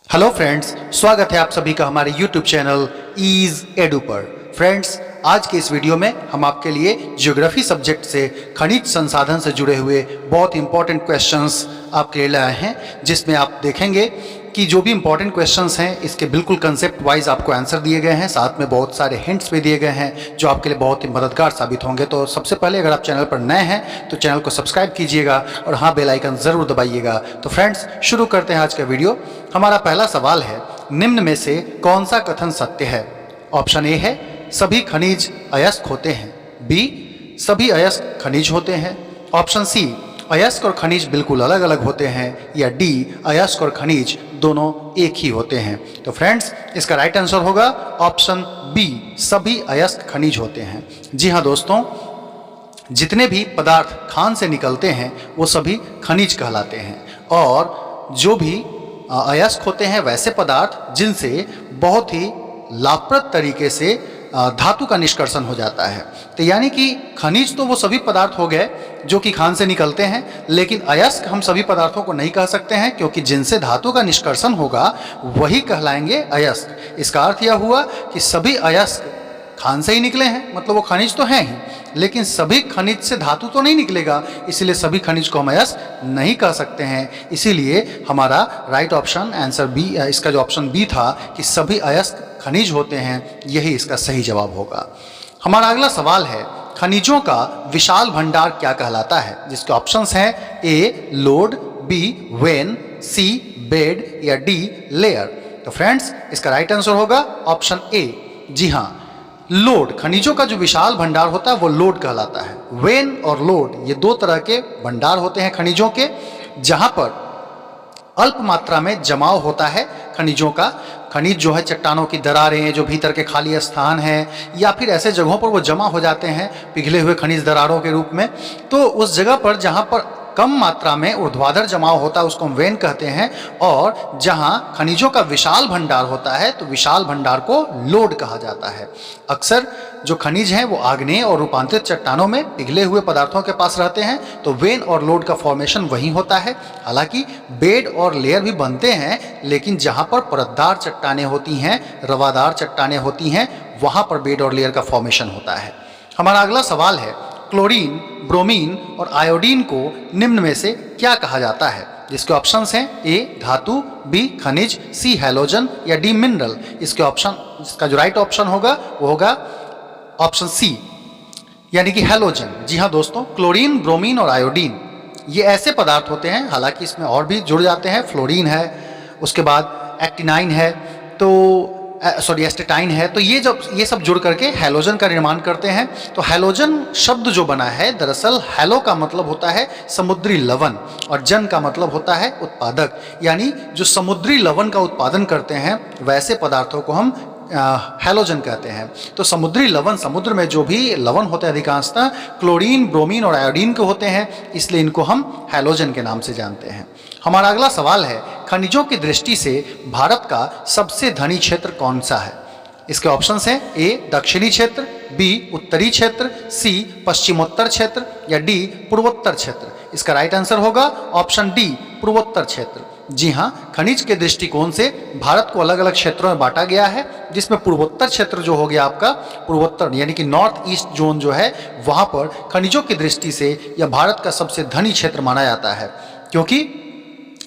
Hello friends, स्वागत है आप सभी का हमारे YouTube चैनल ईज एडू पर। फ्रेंड्स, आज के इस वीडियो में हम आपके लिए ज्योग्राफी सब्जेक्ट से खनिज संसाधन से जुड़े हुए बहुत इंपॉर्टेंट क्वेश्चंस आपके लिए लाए हैं, जिसमें आप देखेंगे कि जो भी इंपॉर्टेंट क्वेश्चंस हैं इसके बिल्कुल कंसेप्ट वाइज आपको आंसर दिए गए हैं, साथ में बहुत सारे हिंट्स भी दिए गए हैं जो आपके लिए बहुत ही मददगार साबित होंगे। तो सबसे पहले अगर आप चैनल पर नए हैं तो चैनल को सब्सक्राइब कीजिएगा और हाँ, बेल आइकन ज़रूर दबाइएगा। तो फ्रेंड्स, शुरू करते हैं आज का वीडियो। हमारा पहला सवाल है, निम्न में से कौन सा कथन सत्य है? ऑप्शन ए है सभी खनिज अयस्क होते हैं, बी सभी अयस्क खनिज होते हैं, ऑप्शन सी अयस्क और खनिज बिल्कुल अलग अलग होते हैं, या डी अयस्क और खनिज दोनों एक ही होते हैं। तो फ्रेंड्स, इसका राइट आंसर होगा ऑप्शन बी, सभी अयस्क खनिज होते हैं। जी हाँ दोस्तों, जितने भी पदार्थ खान से निकलते हैं वो सभी खनिज कहलाते हैं, और जो भी अयस्क होते हैं वैसे पदार्थ जिनसे बहुत ही लाभप्रद तरीके से धातु का निष्कर्षण हो जाता है। तो यानी कि खनिज तो वो सभी पदार्थ हो गए जो कि खान से निकलते हैं, लेकिन अयस्क हम सभी पदार्थों को नहीं कह सकते हैं, क्योंकि जिनसे धातु का निष्कर्षण होगा वही कहलाएंगे अयस्क। इसका अर्थ यह हुआ कि सभी अयस्क खान से ही निकले हैं, मतलब वो खनिज तो हैं ही, लेकिन सभी खनिज से धातु तो नहीं निकलेगा, इसीलिए सभी खनिज को हम अयस्क नहीं कह सकते हैं। इसीलिए हमारा राइट ऑप्शन आंसर बी, इसका जो ऑप्शन बी था कि सभी अयस्क खनिज होते हैं, यही इसका सही जवाब होगा। हमारा अगला सवाल है, खनिजों का विशाल भंडार क्या कहलाता है? जिसके ऑप्शंस हैं A load, B vein, C bed, या डी लेयर। तो फ्रेंड्स, इसका राइट आंसर होगा ऑप्शन ए। जी हाँ, लोड, खनिजों का जो विशाल भंडार होता है वो लोड कहलाता है। वेन और लोड ये दो तरह के भंडार होते हैं खनिजों के, जहां पर अल्प मात्रा में जमाव होता है खनिजों का। खनिज जो है चट्टानों की दरारें, जो भीतर के खाली स्थान हैं, या फिर ऐसे जगहों पर वो जमा हो जाते हैं पिघले हुए खनिज दरारों के रूप में। तो उस जगह पर जहां पर कम मात्रा में ऊर्ध्वाधर जमाव होता है उसको हम वेन कहते हैं, और जहां खनिजों का विशाल भंडार होता है तो विशाल भंडार को लोड कहा जाता है। अक्सर जो खनिज हैं वो आग्नेय और रूपांतरित चट्टानों में पिघले हुए पदार्थों के पास रहते हैं, तो वेन और लोड का फॉर्मेशन वहीं होता है। हालांकि बेड और लेयर भी बनते हैं, लेकिन जहां पर परतदार चट्टानें होती हैं, रवादार चट्टानें होती हैं, वहां पर बेड और लेयर का फॉर्मेशन होता है। हमारा अगला सवाल है, क्लोरीन, ब्रोमीन और आयोडीन को निम्न में से क्या कहा जाता है? जिसके ऑप्शंस हैं ए धातु, बी खनिज, सी हैलोजन, या डी मिनरल। इसका जो राइट ऑप्शन होगा वो होगा ऑप्शन सी, यानी कि हैलोजन। जी हाँ दोस्तों, क्लोरीन, ब्रोमीन और आयोडीन ये ऐसे पदार्थ होते हैं, हालांकि इसमें और भी जुड़ जाते हैं, फ्लोरीन है, उसके बाद एक्टिनाइन है, तो एस्टेटाइन है, तो ये सब जुड़ करके हैलोजन का निर्माण करते हैं। तो हैलोजन शब्द जो बना है, दरअसल हैलो का मतलब होता है समुद्री लवण, और जन का मतलब होता है उत्पादक, यानी जो समुद्री लवण का उत्पादन करते हैं वैसे पदार्थों को हम हैलोजन कहते हैं। तो समुद्री लवण, समुद्र में जो भी लवण होते हैं अधिकांशतः क्लोरीन, ब्रोमीन और आयोडीन के होते हैं, इसलिए इनको हम हैलोजन के नाम से जानते हैं। हमारा अगला सवाल है, खनिजों की दृष्टि से भारत का सबसे धनी क्षेत्र कौन सा है? इसके ऑप्शंस हैं ए दक्षिणी क्षेत्र, बी उत्तरी क्षेत्र, सी पश्चिमोत्तर क्षेत्र, या डी पूर्वोत्तर क्षेत्र। इसका राइट आंसर होगा ऑप्शन डी, पूर्वोत्तर क्षेत्र। जी हाँ, खनिज के दृष्टिकोण से भारत को अलग अलग क्षेत्रों में बांटा गया है, जिसमें पूर्वोत्तर क्षेत्र जो हो गया आपका, पूर्वोत्तर यानी कि नॉर्थ ईस्ट जोन जो है, वहाँ पर खनिजों की दृष्टि से यह भारत का सबसे धनी क्षेत्र माना जाता है, क्योंकि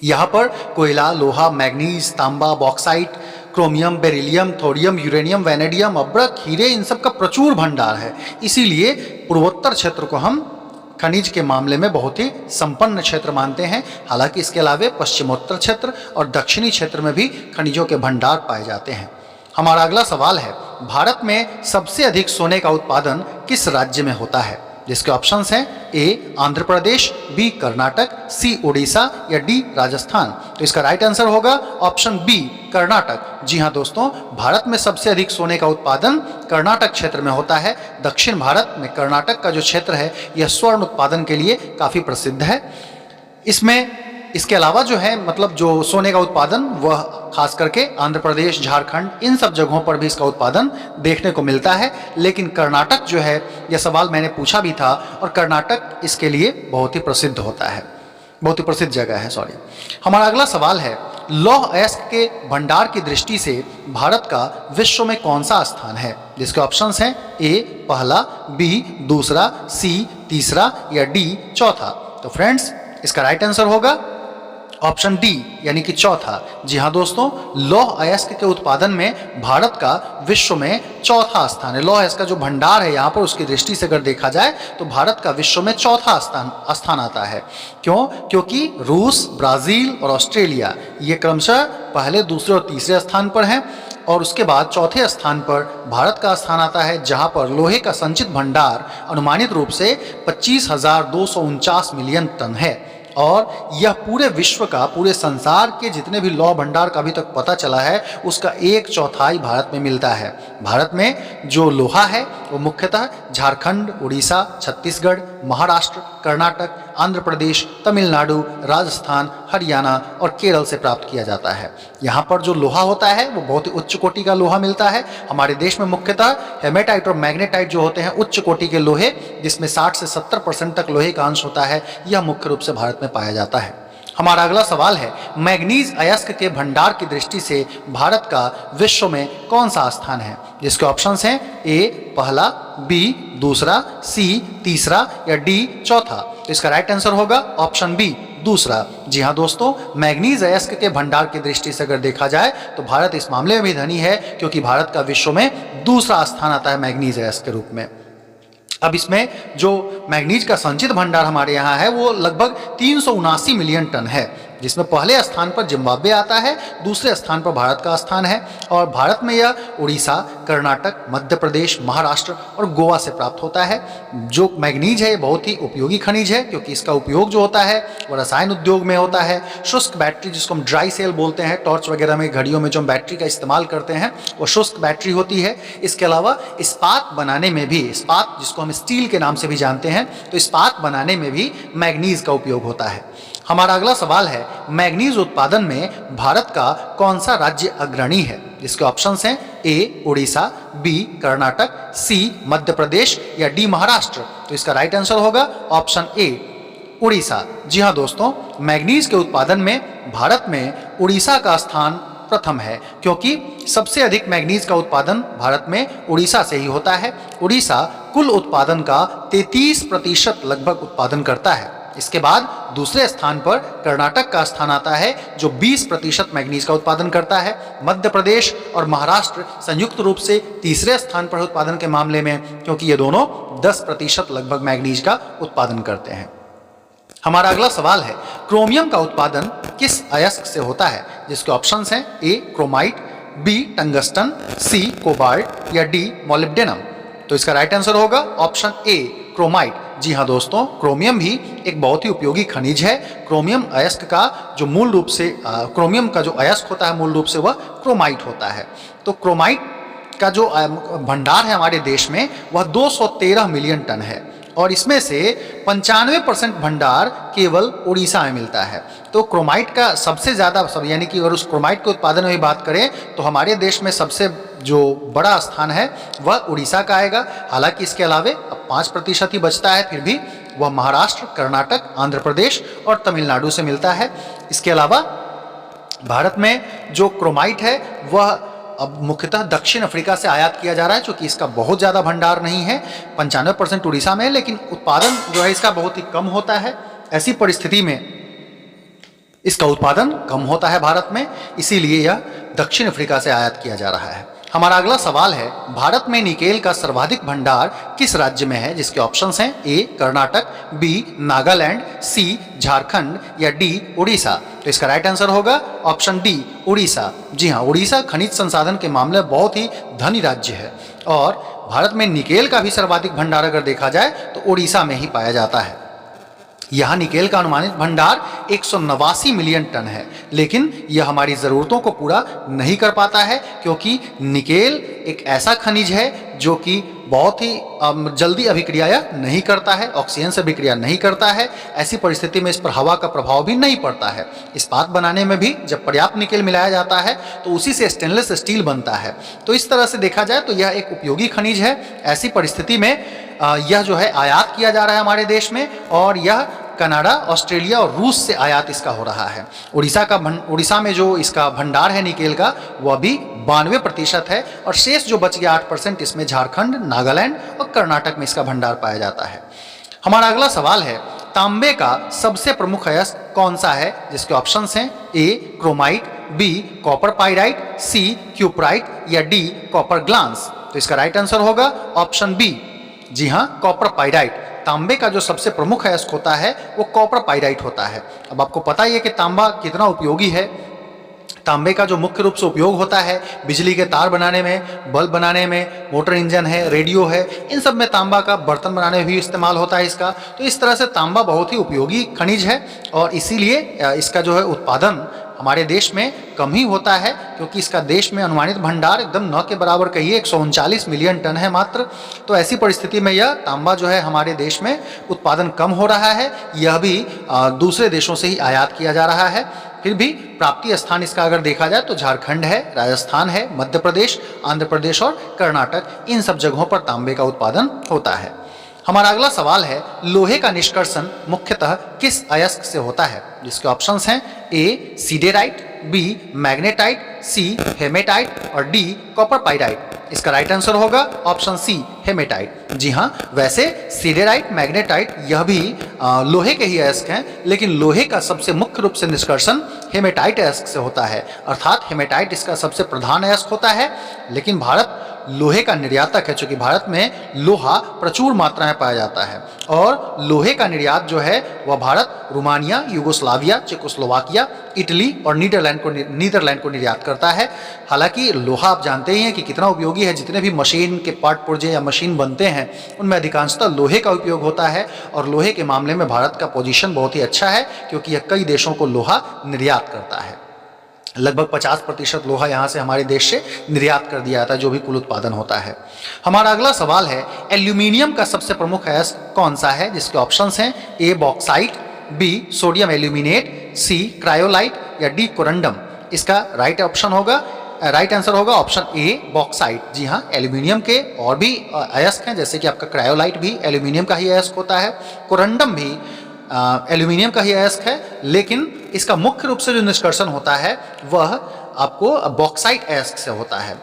यहाँ पर कोयला, लोहा, मैग्नीज, तांबा, bauxite, chromium, beryllium, thorium, uranium, vanadium, अब्रक, हीरे, इन सब का प्रचुर भंडार है। इसीलिए पूर्वोत्तर क्षेत्र को हम खनिज के मामले में बहुत ही संपन्न क्षेत्र मानते हैं। हालांकि इसके अलावे पश्चिमोत्तर क्षेत्र और दक्षिणी क्षेत्र में भी खनिजों के भंडार पाए जाते हैं। हमारा अगला सवाल है, भारत में सबसे अधिक सोने का उत्पादन किस राज्य में होता है? जिसके ऑप्शंस हैं ए आंध्र प्रदेश, बी कर्नाटक, सी उड़ीसा, या डी राजस्थान। तो इसका राइट आंसर होगा ऑप्शन बी, कर्नाटक। जी हाँ दोस्तों, भारत में सबसे अधिक सोने का उत्पादन कर्नाटक क्षेत्र में होता है। दक्षिण भारत में कर्नाटक का जो क्षेत्र है यह स्वर्ण उत्पादन के लिए काफ़ी प्रसिद्ध है। इसके अलावा जो है, मतलब जो सोने का उत्पादन वह खास करके आंध्र प्रदेश, झारखंड, इन सब जगहों पर भी इसका उत्पादन देखने को मिलता है। लेकिन कर्नाटक जो है, यह सवाल मैंने पूछा भी था, और कर्नाटक इसके लिए बहुत ही प्रसिद्ध होता है। बहुत ही प्रसिद्ध जगह है, सॉरी। हमारा अगला सवाल है, लौह अयस्क के भंडार की दृष्टि से भारत का विश्व में कौन सा स्थान है? जिसके ऑप्शंस हैं ए पहला, बी दूसरा, सी तीसरा या डी चौथा। तो फ्रेंड्स, इसका राइट आंसर होगा ऑप्शन डी, यानी कि चौथा। जी हाँ दोस्तों, लौह अयस्क के उत्पादन में भारत का विश्व में चौथा स्थान है। लौह अयस्क का जो भंडार है यहाँ पर, उसकी दृष्टि से अगर देखा जाए तो भारत का विश्व में चौथा स्थान आता है। क्यों? क्योंकि रूस, ब्राज़ील और ऑस्ट्रेलिया ये क्रमशः पहले, दूसरे और तीसरे स्थान पर हैं, और उसके बाद चौथे स्थान पर भारत का स्थान आता है, जहां पर लोहे का संचित भंडार अनुमानित रूप से 25,249 मिलियन टन है। और यह पूरे विश्व का, पूरे संसार के जितने भी लौह भंडार का अभी तक पता चला है, उसका 1/4 भारत में मिलता है। भारत में जो लोहा है वो मुख्यतः झारखंड, उड़ीसा, छत्तीसगढ़, महाराष्ट्र, कर्नाटक, आंध्र प्रदेश, तमिलनाडु, राजस्थान, हरियाणा और केरल से प्राप्त किया जाता है। यहाँ पर जो लोहा होता है वो बहुत ही उच्च कोटि का लोहा मिलता है। हमारे देश में मुख्यतः हेमेटाइट और मैग्नेटाइट जो होते हैं उच्च कोटि के लोहे, जिसमें 60 से 70% तक लोहे का अंश होता है, यह मुख्य रूप से भारत में पाया जाता है। हमारा अगला सवाल है, मैग्नीज अयस्क के भंडार की दृष्टि से भारत का विश्व में कौन सा स्थान है? जिसके ऑप्शंस हैं ए पहला, बी दूसरा, सी तीसरा या डी चौथा। तो इसका राइट आंसर होगा ऑप्शन बी, दूसरा। जी हाँ दोस्तों, मैग्नीज अयस्क के भंडार की दृष्टि से अगर देखा जाए तो भारत इस मामले में भी धनी है, क्योंकि भारत का विश्व में दूसरा स्थान आता है मैग्नीज अयस्क के रूप में। अब इसमें जो मैग्नीज का संचित भंडार हमारे यहाँ है वो लगभग 379 मिलियन टन है, जिसमें पहले स्थान पर जिम्बाब्वे आता है, दूसरे स्थान पर भारत का स्थान है। और भारत में यह उड़ीसा, कर्नाटक, मध्य प्रदेश, महाराष्ट्र और गोवा से प्राप्त होता है। जो मैग्नीज है ये बहुत ही उपयोगी खनिज है, क्योंकि इसका उपयोग जो होता है वो रसायन उद्योग में होता है। शुष्क बैटरी, जिसको हम ड्राई सेल बोलते हैं, टॉर्च वगैरह में, घड़ियों में जो हम बैटरी का इस्तेमाल करते हैं वो शुष्क बैटरी होती है। इसके अलावा इस्पात बनाने में भी, इस्पात जिसको हम स्टील के नाम से भी जानते हैं, तो इस्पात बनाने में भी मैग्नीज का उपयोग होता है। हमारा अगला सवाल है, मैग्नीज उत्पादन में भारत का कौन सा राज्य अग्रणी है? जिसके ऑप्शंस हैं ए उड़ीसा, बी कर्नाटक, सी मध्य प्रदेश या डी महाराष्ट्र। तो इसका राइट आंसर होगा ऑप्शन ए, उड़ीसा। जी हाँ दोस्तों, मैग्नीज के उत्पादन में भारत में उड़ीसा का स्थान प्रथम है, क्योंकि सबसे अधिक मैग्नीज का उत्पादन भारत में उड़ीसा से ही होता है। उड़ीसा कुल उत्पादन का 33% लगभग उत्पादन करता है। इसके बाद दूसरे स्थान पर कर्नाटक का स्थान आता है, जो 20% मैग्नीज का उत्पादन करता है। मध्य प्रदेश और महाराष्ट्र संयुक्त रूप से तीसरे स्थान पर उत्पादन के मामले में, क्योंकि ये दोनों 10% लगभग मैग्नीज का उत्पादन करते हैं। हमारा अगला सवाल है, क्रोमियम का उत्पादन किस अयस्क से होता है? जिसके ऑप्शंस हैं ए क्रोमाइट, बी टंगस्टन, सी कोबाल्ट या डी मोलिब्डेनम। तो इसका राइट आंसर होगा ऑप्शन ए, क्रोमाइट। जी हाँ दोस्तों, क्रोमियम भी एक बहुत ही उपयोगी खनिज है। क्रोमियम अयस्क का जो मूल रूप से क्रोमियम का जो अयस्क होता है मूल रूप से वह क्रोमाइट होता है। तो क्रोमाइट का जो भंडार है हमारे देश में वह 213 मिलियन टन है, और इसमें से 95% भंडार केवल उड़ीसा में मिलता है। तो क्रोमाइट का सबसे ज़्यादा, यानी कि अगर उस क्रोमाइट के उत्पादन में बात करें तो हमारे देश में सबसे जो बड़ा स्थान है वह उड़ीसा का आएगा। हालांकि इसके अलावे अब 5% ही बचता है, फिर भी वह महाराष्ट्र, कर्नाटक, आंध्र प्रदेश और तमिलनाडु से मिलता है। इसके अलावा भारत में जो क्रोमाइट है वह अब मुख्यतः दक्षिण अफ्रीका से आयात किया जा रहा है, क्योंकि इसका बहुत ज़्यादा भंडार नहीं है। 95% उड़ीसा में है, लेकिन उत्पादन जो है इसका बहुत ही कम होता है। ऐसी परिस्थिति में इसका उत्पादन कम होता है भारत में, इसीलिए यह दक्षिण अफ्रीका से आयात किया जा रहा है। हमारा अगला सवाल है, भारत में निकेल का सर्वाधिक भंडार किस राज्य में है? जिसके ऑप्शंस हैं ए कर्नाटक, बी नागालैंड, सी झारखंड या डी उड़ीसा। तो इसका राइट आंसर होगा ऑप्शन डी, उड़ीसा। जी हाँ, उड़ीसा खनिज संसाधन के मामले में बहुत ही धनी राज्य है, और भारत में निकेल का भी सर्वाधिक भंडार अगर देखा जाए तो उड़ीसा में ही पाया जाता है। यहाँ निकेल का अनुमानित भंडार 189 मिलियन टन है, लेकिन यह हमारी ज़रूरतों को पूरा नहीं कर पाता है, क्योंकि निकेल एक ऐसा खनिज है जो कि बहुत ही जल्दी अभिक्रिया नहीं करता है, ऑक्सीजन से अभिक्रिया नहीं करता है। ऐसी परिस्थिति में इस पर हवा का प्रभाव भी नहीं पड़ता है। इस्पात बनाने में भी जब पर्याप्त निकेल मिलाया जाता है तो उसी से स्टेनलेस स्टील बनता है। तो इस तरह से देखा जाए तो यह एक उपयोगी खनिज है। ऐसी परिस्थिति में यह जो है आयात किया जा रहा है हमारे देश में, और यह कनाडा, ऑस्ट्रेलिया और रूस से आयात इसका हो रहा है। उड़ीसा में जो इसका भंडार है निकेल का वह भी 92% है और शेष जो बच गया 8% इसमें झारखंड, नागालैंड और कर्नाटक में इसका भंडार पाया जाता है। हमारा अगला सवाल है तांबे का सबसे प्रमुख अयस्क कौन सा है, जिसके ऑप्शंस हैं ए क्रोमाइट, बी कॉपर पाइराइट, सी क्यूपराइट या डी कॉपर ग्लांस। तो इसका राइट आंसर होगा ऑप्शन बी, जी हाँ कॉपर पाइराइट। तांबे का जो सबसे प्रमुख अयस्क होता है वो कॉपर पाइराइट होता है। अब आपको पता ही है कि तांबा कितना उपयोगी है। तांबे का जो मुख्य रूप से उपयोग होता है बिजली के तार बनाने में, बल्ब बनाने में, मोटर इंजन है, रेडियो है, इन सब में तांबा का बर्तन बनाने में भी इस्तेमाल होता है इसका। तो इस तरह से तांबा बहुत ही उपयोगी खनिज है और इसीलिए इसका जो है उत्पादन हमारे देश में कम ही होता है, क्योंकि इसका देश में अनुमानित भंडार एकदम न के बराबर कहिए 139 मिलियन टन है मात्र। तो ऐसी परिस्थिति में यह तांबा जो है हमारे देश में उत्पादन कम हो रहा है, यह भी दूसरे देशों से ही आयात किया जा रहा है। फिर भी प्राप्ति स्थान इसका अगर देखा जाए तो झारखंड है, राजस्थान है, मध्य प्रदेश, आंध्र प्रदेश और कर्नाटक, इन सब जगहों पर तांबे का उत्पादन होता है। हमारा अगला सवाल है लोहे का निष्कर्षण मुख्यतः किस अयस्क से होता है, जिसके ऑप्शंस हैं ए सीडेराइट, बी मैग्नेटाइट, सी हेमेटाइट और डी कॉपर पाइराइट। इसका राइट आंसर होगा ऑप्शन सी हेमेटाइट। जी हाँ, वैसे सीडेराइट, मैग्नेटाइट यह भी लोहे के ही अयस्क हैं, लेकिन लोहे का सबसे मुख्य रूप से निष्कर्षण हेमेटाइट अयस्क से होता है, अर्थात हेमेटाइट इसका सबसे प्रधान अयस्क होता है। लेकिन भारत लोहे का निर्यातक है, चूंकि भारत में लोहा प्रचुर मात्रा में पाया जाता है और लोहे का निर्यात जो है वह Bharat Romania, Yugoslavia, Czechoslovakia, Italy और नीदरलैंड को निर्यात करता है। हालांकि लोहा आप जानते ही हैं कि कितना उपयोगी है, जितने भी मशीन के पार्ट पुर्जे या मशीन बनते हैं उनमें अधिकांशतः लोहे का उपयोग होता है और लोहे के मामले में भारत का पोजीशन बहुत ही अच्छा है, क्योंकि यह कई देशों को लोहा निर्यात करता है। लगभग 50% लोहा यहाँ से हमारे देश से निर्यात कर दिया जाता है, जो भी कुल उत्पादन होता है। हमारा अगला सवाल है एल्यूमिनियम का सबसे प्रमुख अयस्क कौन सा है, जिसके ऑप्शंस हैं ए बॉक्साइट, बी सोडियम एल्यूमिनेट, सी क्रायोलाइट या डी कोरंडम। इसका राइट आंसर होगा ऑप्शन ए बॉक्साइट। जी हाँ, एल्यूमिनियम के और भी अयस्क हैं, जैसे कि आपका क्रायोलाइट भी एल्यूमिनियम का ही अयस्क होता है, कोरंडम भी एल्यूमिनियम का ही अयस्क है, लेकिन इसका मुख्य रूप से जो निष्कर्षण होता है वह आपको बॉक्साइट अयस्क से होता है।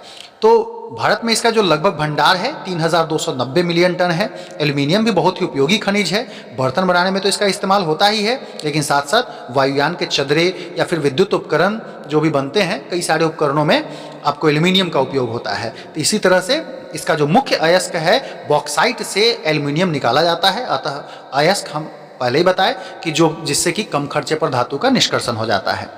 तो भारत में इसका जो लगभग भंडार है 3290 मिलियन टन है। एल्यूमिनियम भी बहुत ही उपयोगी खनिज है, बर्तन बनाने में तो इसका इस्तेमाल होता ही है, लेकिन साथ साथ वायुयान के चदरे या फिर विद्युत उपकरण जो भी बनते हैं, कई सारे उपकरणों में आपको एल्यूमिनियम का उपयोग होता है। तो इसी तरह से इसका जो मुख्य अयस्क है बॉक्साइट से एल्यूमिनियम निकाला जाता है। अतः अयस्क हम पहले ही बताए कि जिससे कि कम खर्चे पर धातु का निष्कर्षण हो जाता है।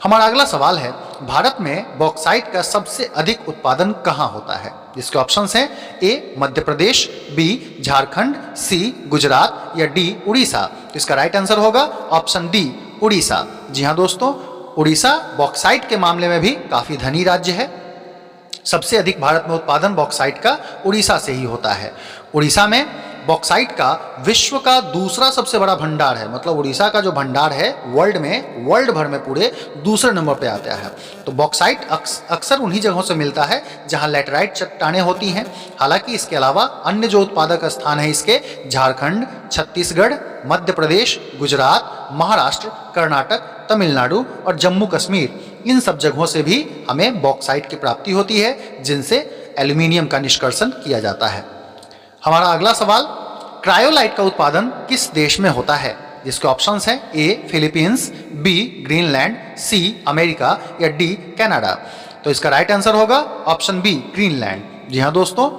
हमारा अगला सवाल है भारत में बॉक्साइट का सबसे अधिक उत्पादन कहाँ होता है, जिसके ऑप्शंस हैं ए मध्य प्रदेश, बी झारखंड, सी गुजरात या डी उड़ीसा। तो इसका राइट आंसर होगा ऑप्शन डी उड़ीसा। जी हाँ दोस्तों, उड़ीसा बॉक्साइट के मामले में भी काफी धनी राज्य है। सबसे अधिक भारत में उत्पादन बॉक्साइट का उड़ीसा से ही होता है। उड़ीसा में बॉक्साइट का विश्व का दूसरा सबसे बड़ा भंडार है, मतलब उड़ीसा का जो भंडार है वर्ल्ड भर में पूरे दूसरे नंबर पे आता है। तो बॉक्साइट अक्सर उन्हीं जगहों से मिलता है जहां लैटेराइट चट्टानें होती हैं। हालांकि इसके अलावा अन्य जो उत्पादक स्थान है इसके झारखंड, छत्तीसगढ़, मध्य प्रदेश, गुजरात, महाराष्ट्र, कर्नाटक, तमिलनाडु और जम्मू कश्मीर, इन सब जगहों से भी हमें बॉक्साइट की प्राप्ति होती है, जिनसे एल्यूमिनियम का निष्कर्षण किया जाता है। हमारा अगला सवाल क्रायोलाइट का उत्पादन किस देश में होता है, जिसके ऑप्शंस हैं A Philippines, B Greenland, C America या डी कनाडा। तो इसका राइट आंसर होगा ऑप्शन बी ग्रीनलैंड। जी हाँ दोस्तों,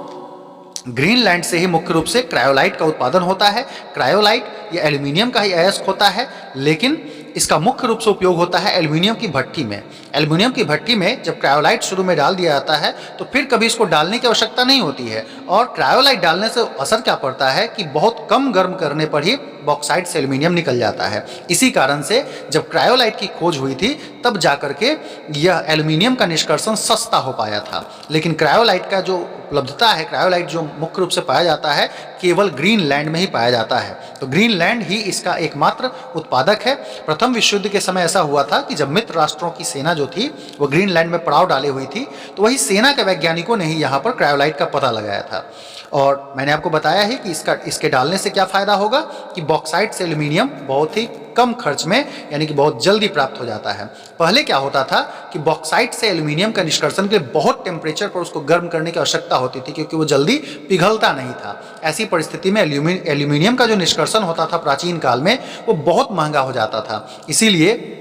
ग्रीनलैंड से ही मुख्य रूप से क्रायोलाइट का उत्पादन होता है। क्रायोलाइट ये एल्यूमिनियम का ही अयस्क होता है, लेकिन इसका मुख्य रूप से उपयोग होता है एल्यूमिनियम की भट्टी में। एल्यूमिनियम की भट्टी में जब क्रायोलाइट शुरू में डाल दिया जाता है तो फिर कभी इसको डालने की आवश्यकता नहीं होती है, और क्रायोलाइट डालने से असर क्या पड़ता है कि बहुत कम गर्म करने पर ही बॉक्साइट से एल्यूमिनियम निकल जाता है। इसी कारण से जब क्रायोलाइट की खोज हुई थी तब जाकर के यह एल्यूमिनियम का निष्कर्षण सस्ता हो पाया था। लेकिन क्रायोलाइट का जो उपलब्धता है, क्रायोलाइट जो मुख्य रूप से पाया जाता है केवल ग्रीनलैंड में ही पाया जाता है। तो ग्रीनलैंड ही इसका एकमात्र उत्पादक है। प्रथम विश्व युद्ध के समय ऐसा हुआ था कि जब मित्र राष्ट्रों की सेना जो थी वो ग्रीनलैंड में पड़ाव डाले हुई थी, तो वही सेना के वैज्ञानिकों ने ही यहाँ पर क्रायोलाइट का पता लगाया था। और मैंने आपको बताया है कि इसके डालने से क्या फ़ायदा होगा कि बॉक्साइट से एल्यूमिनियम बहुत ही कम खर्च में यानी कि बहुत जल्दी प्राप्त हो जाता है। पहले क्या होता था कि बॉक्साइट से एल्यूमिनियम का निष्कर्षण के लिए बहुत टेम्परेचर पर उसको गर्म करने की आवश्यकता होती थी, क्योंकि वो जल्दी पिघलता नहीं था। ऐसी परिस्थिति में एल्यूमिनियम का जो निष्कर्षण होता था प्राचीन काल में, वो बहुत महंगा हो जाता था। इसीलिए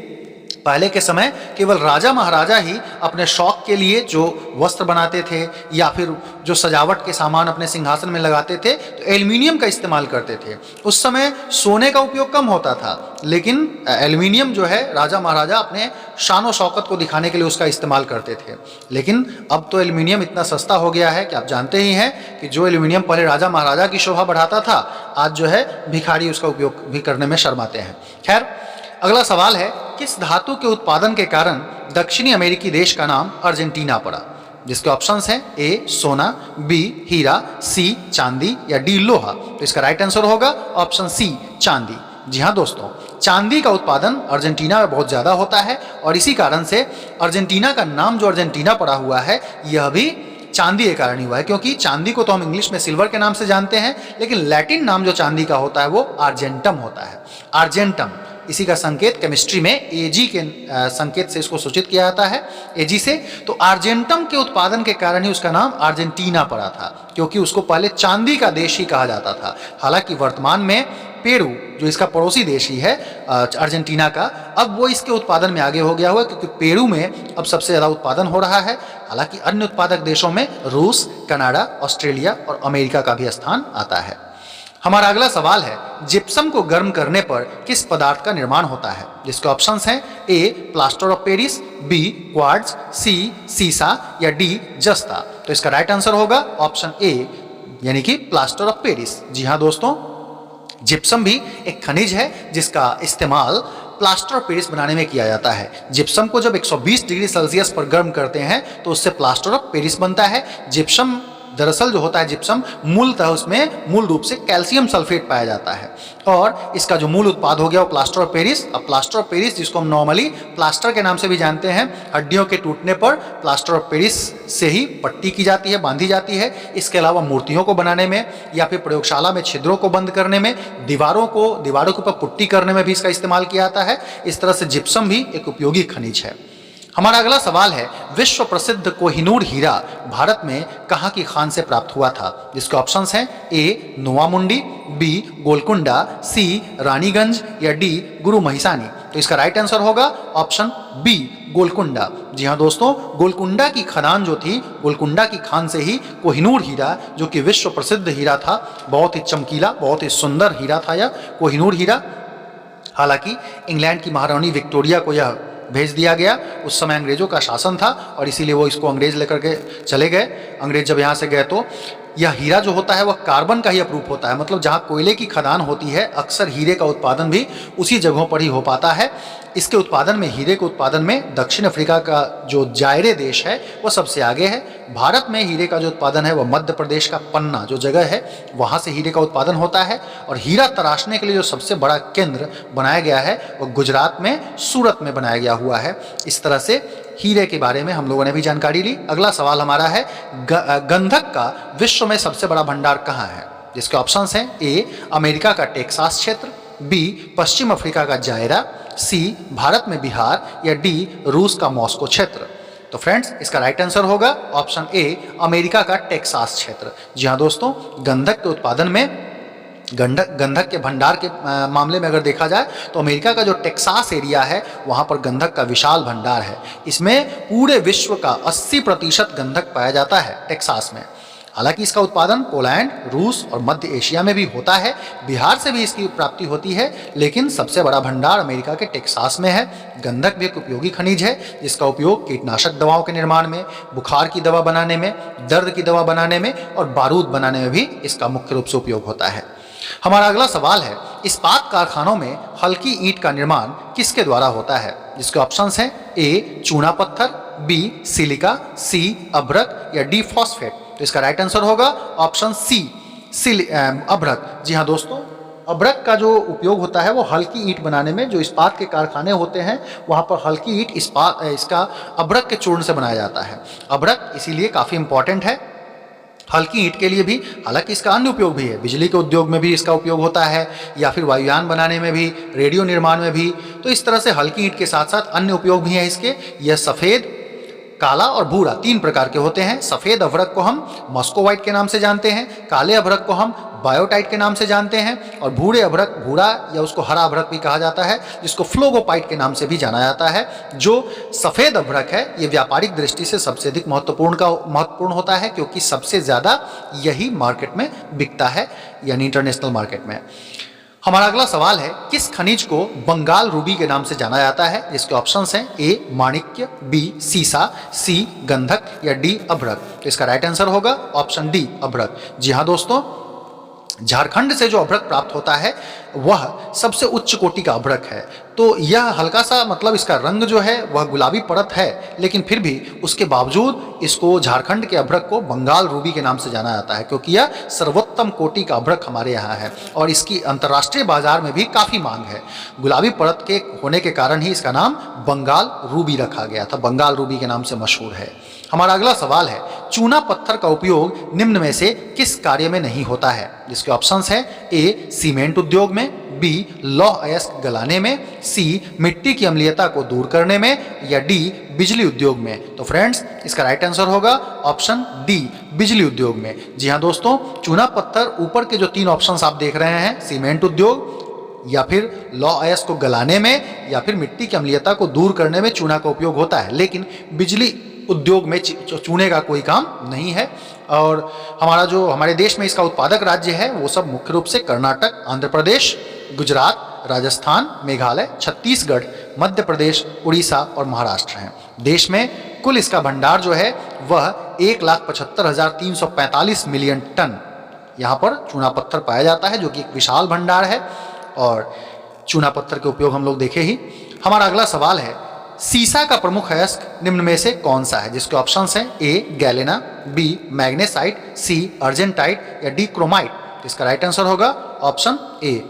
पहले के समय केवल राजा महाराजा ही अपने शौक के लिए जो वस्त्र बनाते थे या फिर जो सजावट के सामान अपने सिंहासन में लगाते थे तो एल्युमिनियम का इस्तेमाल करते थे। उस समय सोने का उपयोग कम होता था, लेकिन एल्युमिनियम जो है राजा महाराजा अपने शान और शौकत को दिखाने के लिए उसका इस्तेमाल करते थे। लेकिन अब तो एल्युमिनियम इतना सस्ता हो गया है कि आप जानते ही हैं कि जो एल्युमिनियम पहले राजा महाराजा की शोभा बढ़ाता था, आज जो है भिखारी उसका उपयोग भी करने में शर्माते हैं। खैर, अगला सवाल है, किस धातु के उत्पादन के कारण दक्षिणी अमेरिकी देश का नाम अर्जेंटीना पड़ा? जिसके ऑप्शंस हैं ए सोना, बी हीरा, सी चांदी या डी लोहा। तो इसका राइट आंसर होगा ऑप्शन सी चांदी। जी हाँ दोस्तों, चांदी का उत्पादन अर्जेंटीना में बहुत ज़्यादा होता है और इसी कारण से अर्जेंटीना का नाम जो अर्जेंटीना पड़ा हुआ है यह भी चांदी के कारण ही हुआ है, क्योंकि चांदी को तो हम इंग्लिश में सिल्वर के नाम से जानते हैं, लेकिन लैटिन नाम जो चांदी का होता है वो आर्जेंटम होता है। आर्जेंटम, इसी का संकेत केमिस्ट्री में एजी के संकेत से इसको सूचित किया जाता है, एजी से। तो आर्जेंटम के उत्पादन के कारण ही उसका नाम अर्जेंटीना पड़ा था, क्योंकि उसको पहले चांदी का देश ही कहा जाता था। हालांकि वर्तमान में पेरू जो इसका पड़ोसी देश ही है अर्जेंटीना का, अब वो इसके उत्पादन में आगे हो गया हुआ, क्योंकि पेरू में अब सबसे ज़्यादा उत्पादन हो रहा है। हालांकि अन्य उत्पादक देशों में रूस, कनाडा, ऑस्ट्रेलिया और अमेरिका का भी स्थान आता है। हमारा अगला सवाल है, जिप्सम को गर्म करने पर किस पदार्थ का निर्माण होता है? जिसके ऑप्शंस हैं A plaster of Paris, B quartz, C सीसा या डी जस्ता। तो इसका राइट आंसर होगा ऑप्शन ए, यानी कि प्लास्टर ऑफ पेरिस। जी हाँ दोस्तों, जिप्सम भी एक खनिज है जिसका इस्तेमाल प्लास्टर ऑफ पेरिस बनाने में किया जाता है। जिप्सम को जब 120 डिग्री सेल्सियस पर गर्म करते हैं तो उससे प्लास्टर ऑफ पेरिस बनता है। जिप्सम दरअसल जो होता है जिप्सम मूलतः उसमें मूल रूप से कैल्शियम सल्फेट पाया जाता है और इसका जो मूल उत्पाद हो गया वो प्लास्टर ऑफ पेरिस। अब प्लास्टर ऑफ पेरिस, जिसको हम नॉर्मली प्लास्टर के नाम से भी जानते हैं, हड्डियों के टूटने पर प्लास्टर ऑफ पेरिस से ही पट्टी की जाती है, बांधी जाती है। इसके अलावा मूर्तियों को बनाने में या फिर प्रयोगशाला में छिद्रों को बंद करने में, दीवारों के ऊपर पुट्टी करने में भी इसका इस्तेमाल किया जाता है। इस तरह से जिप्सम भी एक उपयोगी खनिज है। हमारा अगला सवाल है, विश्व प्रसिद्ध कोहिनूर हीरा भारत में कहाँ की खान से प्राप्त हुआ था? जिसके ऑप्शंस हैं ए नोवामुंडी, बी गोलकुंडा, सी रानीगंज या डी गुरु महिसानी। तो इसका राइट आंसर होगा ऑप्शन बी गोलकुंडा। जी हाँ दोस्तों, गोलकुंडा की खदान जो थी, गोलकुंडा की खान से ही कोहिनूर हीरा, जो कि विश्व प्रसिद्ध हीरा था, बहुत ही चमकीला, बहुत ही सुंदर हीरा था यह कोहिनूर हीरा। हालांकि इंग्लैंड की महारानी विक्टोरिया को यह भेज दिया गया। उस समय अंग्रेजों का शासन था और इसीलिए वो इसको अंग्रेज लेकर के चले गए। अंग्रेज जब यहाँ से गए तो यह हीरा जो होता है वह कार्बन का ही अप्रूप होता है, मतलब जहाँ कोयले की खदान होती है अक्सर हीरे का उत्पादन भी उसी जगहों पर ही हो पाता है। इसके उत्पादन में, हीरे के उत्पादन में दक्षिण अफ्रीका का जो जायरे देश है वह सबसे आगे है। भारत में हीरे का जो उत्पादन है वह मध्य प्रदेश का पन्ना जो जगह है वहाँ से हीरे का उत्पादन होता है। और हीरा तराशने के लिए जो सबसे बड़ा केंद्र बनाया गया है वह गुजरात में सूरत में बनाया गया हुआ है। इस तरह से हीरे के बारे में हम लोगों ने भी जानकारी ली। अगला सवाल हमारा है, गंधक का विश्व में सबसे बड़ा भंडार कहाँ है? जिसके ऑप्शंस हैं ए अमेरिका का टेक्सास क्षेत्र, बी पश्चिम अफ्रीका का जायरा, सी भारत में बिहार या डी रूस का मॉस्को क्षेत्र। तो फ्रेंड्स, इसका राइट आंसर होगा ऑप्शन ए अमेरिका का टेक्सास क्षेत्र। जी हाँ दोस्तों, गंधक के उत्पादन में, गंधक के भंडार के मामले में अगर देखा जाए तो अमेरिका का जो टेक्सास एरिया है वहाँ पर गंधक का विशाल भंडार है। इसमें पूरे विश्व का 80% गंधक पाया जाता है टेक्सास में। हालांकि इसका उत्पादन पोलैंड, रूस और मध्य एशिया में भी होता है, बिहार से भी इसकी प्राप्ति होती है, लेकिन सबसे बड़ा भंडार अमेरिका के टेक्सास में है। गंधक भी एक उपयोगी खनिज है जिसका उपयोग कीटनाशक दवाओं के निर्माण में, बुखार की दवा बनाने में, दर्द की दवा बनाने में और बारूद बनाने में भी इसका मुख्य रूप से उपयोग होता है। हमारा अगला सवाल है, इस्पात कारखानों में हल्की ईंट का निर्माण किसके द्वारा होता है? जिसके ऑप्शंस हैं ए चूना पत्थर, बी सिलिका, सी अभ्रक या डी फॉस्फेट। तो इसका राइट आंसर होगा ऑप्शन सी अभ्रक। जी हाँ दोस्तों, अभ्रक का जो उपयोग होता है वो हल्की ईंट बनाने में, जो इस्पात के कारखाने होते हैं वहाँ पर हल्की ईंट इसका अभ्रक के चूर्ण से बनाया जाता है। अभ्रक इसीलिए काफ़ी इंपॉर्टेंट है। हल्की ईंट के लिए भी, हालांकि इसका अन्य उपयोग भी है, बिजली के उद्योग में भी इसका उपयोग होता है, या फिर वायुयान बनाने में भी, रेडियो निर्माण में भी। तो इस तरह से हल्की ईंट के साथ साथ अन्य उपयोग भी हैं इसके। यह सफ़ेद, काला और भूरा 3 प्रकार के होते हैं। सफ़ेद अभ्रक को हम मॉस्कोवाइट के नाम से जानते हैं, काले अभ्रक को हम बायोटाइट के नाम से जानते हैं, और भूरे अभ्रक, भूरा या उसको हरा अभ्रक भी कहा जाता है, जिसको फ्लोगोपाइट के नाम से भी जाना जाता है। जो सफ़ेद अभ्रक है ये व्यापारिक दृष्टि से सबसे अधिक महत्वपूर्ण होता है, क्योंकि सबसे ज़्यादा यही मार्केट में बिकता है, यानी इंटरनेशनल मार्केट में। हमारा अगला सवाल है, किस खनिज को बंगाल रूबी के नाम से जाना जाता है? जिसके ऑप्शंस हैं ए माणिक्य, बी सीसा, सी गंधक या डी अभ्रक। तो इसका राइट आंसर होगा ऑप्शन डी अभ्रक। जी हाँ दोस्तों, झारखंड से जो अभ्रक प्राप्त होता है वह सबसे उच्च कोटि का अभ्रक है। तो यह हल्का सा, मतलब इसका रंग जो है वह गुलाबी परत है, लेकिन फिर भी उसके बावजूद इसको, झारखंड के अभ्रक को बंगाल रूबी के नाम से जाना जाता है, क्योंकि यह सर्वोत्तम कोटि का अभ्रक हमारे यहाँ है और इसकी अंतर्राष्ट्रीय बाजार में भी काफ़ी मांग है। गुलाबी परत के होने के कारण ही इसका नाम बंगाल रूबी रखा गया था, बंगाल रूबी के नाम से मशहूर है। हमारा अगला सवाल है, चूना पत्थर का उपयोग निम्न में से किस कार्य में नहीं होता है? जिसके ऑप्शंस हैं ए सीमेंट उद्योग में, बी लौह अयस्क गलाने में, सी मिट्टी की अम्लीयता को दूर करने में, या डी बिजली उद्योग में। तो फ्रेंड्स, इसका राइट आंसर होगा ऑप्शन डी बिजली उद्योग में। जी हाँ दोस्तों, चूना पत्थर, ऊपर के जो 3 ऑप्शंस आप देख रहे हैं, सीमेंट उद्योग या फिर लौह अयस्क को गलाने में या फिर मिट्टी की अम्लीयता को दूर करने में चूना का उपयोग होता है, लेकिन बिजली उद्योग में चूने का कोई काम नहीं है। और हमारे देश में इसका उत्पादक राज्य है वो सब मुख्य रूप से कर्नाटक, आंध्र प्रदेश, गुजरात, राजस्थान, मेघालय, छत्तीसगढ़, मध्य प्रदेश, उड़ीसा और महाराष्ट्र हैं। देश में कुल इसका भंडार जो है वह 1,75,345 मिलियन टन यहाँ पर चूना पत्थर पाया जाता है, जो कि एक विशाल भंडार है और चूना पत्थर के उपयोग हम लोग देखे ही। हमारा अगला सवाल है, सीसा का प्रमुख अयस्क निम्न में से कौन सा है? जिसके ऑप्शंस हैं ए गैलेना, बी मैग्नेसाइट, सी अर्जेंटाइट या डी क्रोमाइट। इसका राइट आंसर होगा ऑप्शन ए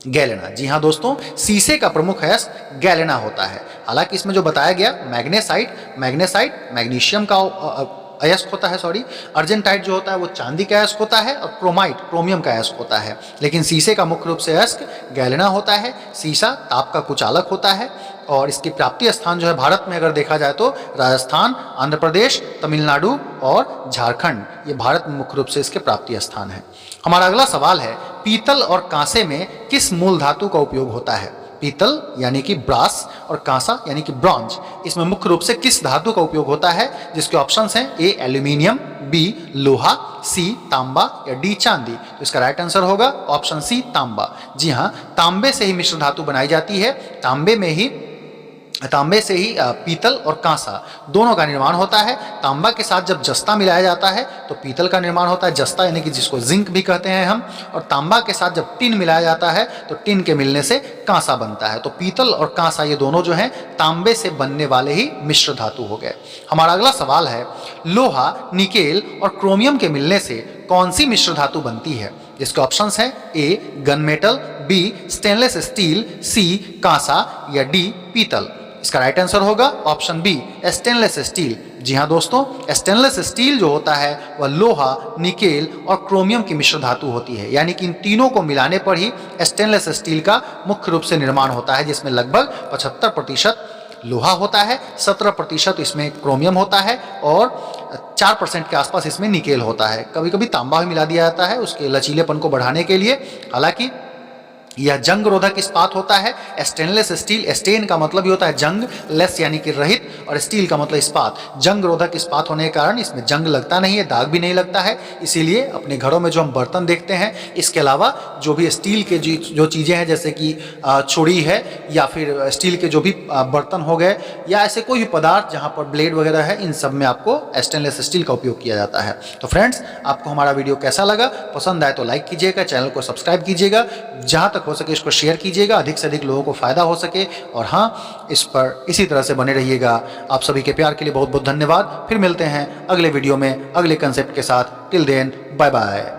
गैलेना। जी हाँ दोस्तों, सीसे का प्रमुख अयस्क गैलेना होता है। हालांकि इसमें जो बताया गया मैग्नेसाइट मैग्नीशियम का अयस्क होता है, अर्जेंटाइट जो होता है वो चांदी का अयस्क होता है, और क्रोमाइट क्रोमियम का अयस्क होता है। लेकिन सीसे का मुख्य रूप से अयस्क गैलेना होता है। सीसा ताप का कुचालक होता है और इसकी प्राप्ति स्थान जो है भारत में अगर देखा जाए तो राजस्थान, आंध्र प्रदेश, तमिलनाडु और झारखंड, ये भारत में मुख्य रूप से इसके प्राप्ति स्थान है। हमारा अगला सवाल है, पीतल और कांसे में किस मूल धातु का उपयोग होता है? पीतल यानी कि ब्रास और कांसा यानी कि ब्रॉन्ज, इसमें मुख्य रूप से किस धातु का उपयोग होता है? जिसके ऑप्शंस हैं ए एल्यूमिनियम, बी लोहा, सी तांबा या डी चांदी। तो इसका राइट आंसर होगा ऑप्शन सी तांबा। जी हाँ, तांबे से ही मिश्र धातु बनाई जाती है। तांबे से ही पीतल और कांसा दोनों का निर्माण होता है। तांबा के साथ जब जस्ता मिलाया जाता है तो पीतल का निर्माण होता है, जस्ता यानी कि जिसको जिंक भी कहते हैं हम। और तांबा के साथ जब टिन मिलाया जाता है तो टिन के मिलने से कांसा बनता है। तो पीतल और कांसा ये दोनों जो हैं तांबे से बनने वाले ही मिश्र धातु हो गए। हमारा अगला सवाल है, लोहा, निकेल और क्रोमियम के मिलने से कौन सी मिश्र धातु बनती है? जिसके ऑप्शंस हैं A gun metal, B stainless steel, C कांसा या डी पीतल। इसका राइट आंसर होगा ऑप्शन बी स्टेनलेस स्टील। जी हाँ दोस्तों, स्टेनलेस स्टील जो होता है वह लोहा, निकेल और क्रोमियम की मिश्र धातु होती है, यानी कि इन तीनों को मिलाने पर ही स्टेनलेस स्टील का मुख्य रूप से निर्माण होता है, जिसमें लगभग 75% लोहा होता है, 17% इसमें क्रोमियम होता है और 4% के आसपास इसमें निकेल होता है। कभी कभी तांबा भी मिला दिया जाता है उसके लचीलेपन को बढ़ाने के लिए। हालांकि यह जंग रोधक इस्पात होता है। स्टेनलेस स्टील, स्टेन का मतलब ही होता है जंग, लेस यानी कि रहित, और स्टील का मतलब इस्पात। जंग रोधक इस्पात होने के कारण इसमें जंग लगता नहीं है, दाग भी नहीं लगता है। इसीलिए अपने घरों में जो हम बर्तन देखते हैं, इसके अलावा जो भी स्टील के जो चीज़ें हैं, जैसे कि छुरी है या फिर स्टील के जो भी बर्तन हो गए या ऐसे कोई भी पदार्थ जहाँ पर ब्लेड वगैरह है, इन सब में आपको स्टेनलेस स्टील का उपयोग किया जाता है। तो फ्रेंड्स, आपको हमारा वीडियो कैसा लगा? पसंद आए तो लाइक कीजिएगा, चैनल को सब्सक्राइब कीजिएगा, जहाँ तक हो सके इसको शेयर कीजिएगा, अधिक से अधिक लोगों को फायदा हो सके। और हाँ, इस पर इसी तरह से बने रहिएगा। आप सभी के प्यार के लिए बहुत बहुत धन्यवाद। फिर मिलते हैं अगले वीडियो में अगले कंसेप्ट के साथ। Till then, bye bye.